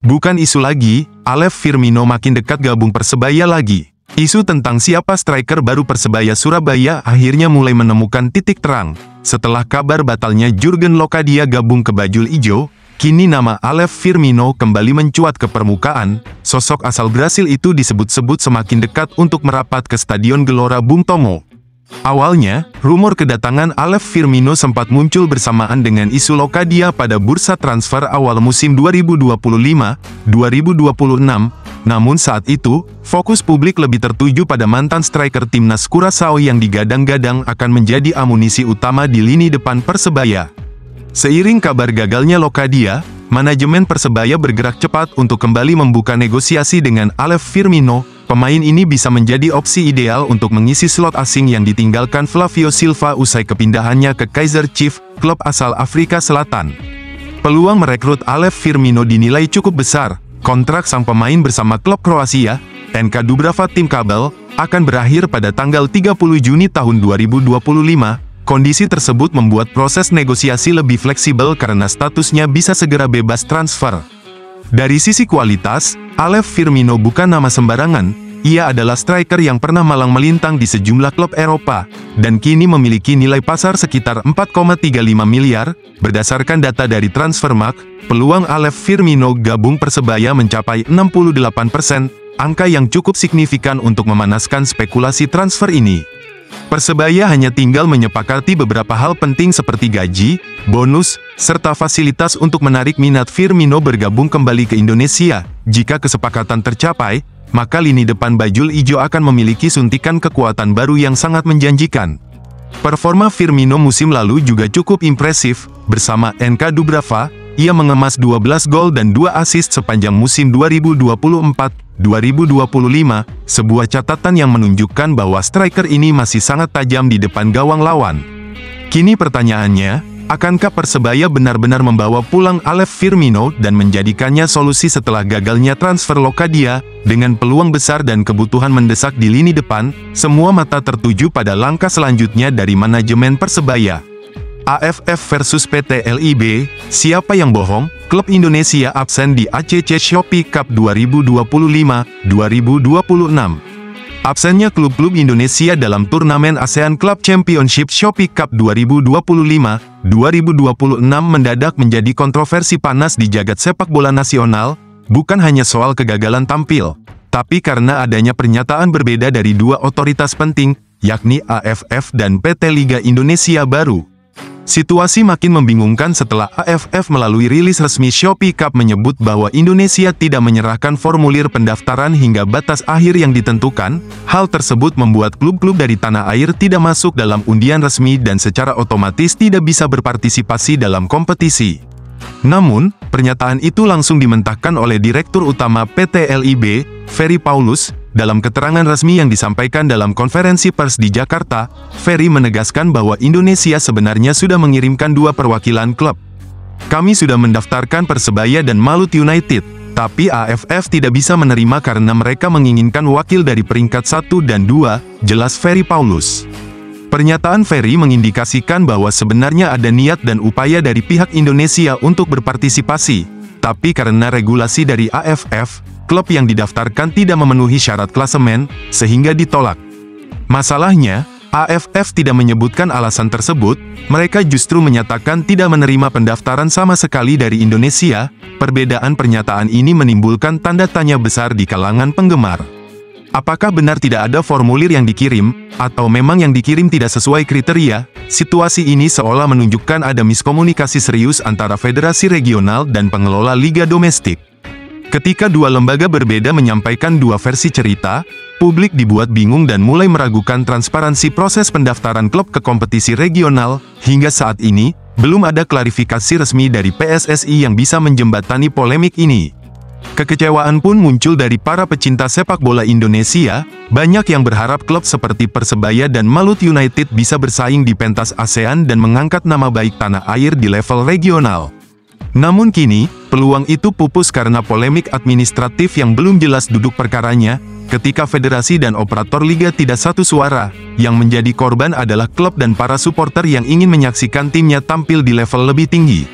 Bukan isu lagi, Alev Firmino makin dekat gabung Persebaya lagi. Isu tentang siapa striker baru Persebaya Surabaya akhirnya mulai menemukan titik terang. Setelah kabar batalnya Jurgen Locadia gabung ke Bajul Ijo, kini nama Alev Firmino kembali mencuat ke permukaan. Sosok asal Brasil itu disebut-sebut semakin dekat untuk merapat ke Stadion Gelora Bung Tomo. Awalnya, rumor kedatangan Alev Firmino sempat muncul bersamaan dengan isu Locadia pada bursa transfer awal musim 2025-2026. Namun saat itu, fokus publik lebih tertuju pada mantan striker timnas Curaçao yang digadang-gadang akan menjadi amunisi utama di lini depan Persebaya. Seiring kabar gagalnya Locadia, manajemen Persebaya bergerak cepat untuk kembali membuka negosiasi dengan Alev Firmino. Pemain ini bisa menjadi opsi ideal untuk mengisi slot asing yang ditinggalkan Flavio Silva usai kepindahannya ke Kaizer Chiefs, klub asal Afrika Selatan. Peluang merekrut Alev Firmino dinilai cukup besar. Kontrak sang pemain bersama klub Kroasia, NK Dubrava Teamkabel, akan berakhir pada tanggal 30 Juni tahun 2025. Kondisi tersebut membuat proses negosiasi lebih fleksibel karena statusnya bisa segera bebas transfer. Dari sisi kualitas, Alev Firmino bukan nama sembarangan. Ia adalah striker yang pernah malang melintang di sejumlah klub Eropa, dan kini memiliki nilai pasar sekitar 4,35 miliar. Berdasarkan data dari Transfermarkt, peluang Alev Firmino gabung Persebaya mencapai 68%, angka yang cukup signifikan untuk memanaskan spekulasi transfer ini. Persebaya hanya tinggal menyepakati beberapa hal penting seperti gaji, bonus, serta fasilitas untuk menarik minat Firmino bergabung kembali ke Indonesia. Jika kesepakatan tercapai, maka lini depan Bajul Ijo akan memiliki suntikan kekuatan baru yang sangat menjanjikan. Performa Firmino musim lalu juga cukup impresif. Bersama NK Dubrava, ia mengemas 12 gol dan 2 assist sepanjang musim 2024-2025, sebuah catatan yang menunjukkan bahwa striker ini masih sangat tajam di depan gawang lawan. Kini pertanyaannya, akankah Persebaya benar-benar membawa pulang Alev Firmino dan menjadikannya solusi setelah gagalnya transfer Locadia? Dengan peluang besar dan kebutuhan mendesak di lini depan, semua mata tertuju pada langkah selanjutnya dari manajemen Persebaya. AFF versus PT LIB, siapa yang bohong? Klub Indonesia absen di ACC Shopee Cup 2025-2026. Absennya klub-klub Indonesia dalam turnamen ASEAN Club Championship Shopee Cup 2025-2026 mendadak menjadi kontroversi panas di jagat sepak bola nasional, bukan hanya soal kegagalan tampil, tapi karena adanya pernyataan berbeda dari dua otoritas penting, yakni AFF dan PT Liga Indonesia Baru. Situasi makin membingungkan setelah AFF melalui rilis resmi Shopee Cup menyebut bahwa Indonesia tidak menyerahkan formulir pendaftaran hingga batas akhir yang ditentukan. Hal tersebut membuat klub-klub dari tanah air tidak masuk dalam undian resmi dan secara otomatis tidak bisa berpartisipasi dalam kompetisi. Namun, pernyataan itu langsung dimentahkan oleh Direktur Utama PT LIB, Ferry Paulus. Dalam keterangan resmi yang disampaikan dalam konferensi pers di Jakarta, Ferry menegaskan bahwa Indonesia sebenarnya sudah mengirimkan 2 perwakilan klub. Kami sudah mendaftarkan Persebaya dan Malut United, tapi AFF tidak bisa menerima karena mereka menginginkan wakil dari peringkat 1 dan 2, jelas Ferry Paulus. Pernyataan Ferry mengindikasikan bahwa sebenarnya ada niat dan upaya dari pihak Indonesia untuk berpartisipasi, tapi karena regulasi dari AFF, klub yang didaftarkan tidak memenuhi syarat klasemen, sehingga ditolak. Masalahnya, AFF tidak menyebutkan alasan tersebut, mereka justru menyatakan tidak menerima pendaftaran sama sekali dari Indonesia. Perbedaan pernyataan ini menimbulkan tanda tanya besar di kalangan penggemar. Apakah benar tidak ada formulir yang dikirim, atau memang yang dikirim tidak sesuai kriteria? Situasi ini seolah menunjukkan ada miskomunikasi serius antara federasi regional dan pengelola liga domestik. Ketika dua lembaga berbeda menyampaikan dua versi cerita, publik dibuat bingung dan mulai meragukan transparansi proses pendaftaran klub ke kompetisi regional. Hingga saat ini, belum ada klarifikasi resmi dari PSSI yang bisa menjembatani polemik ini. Kekecewaan pun muncul dari para pecinta sepak bola Indonesia. Banyak yang berharap klub seperti Persebaya dan Malut United bisa bersaing di pentas ASEAN dan mengangkat nama baik tanah air di level regional. Namun kini, peluang itu pupus karena polemik administratif yang belum jelas duduk perkaranya. Ketika federasi dan operator liga tidak satu suara, yang menjadi korban adalah klub dan para supporter yang ingin menyaksikan timnya tampil di level lebih tinggi.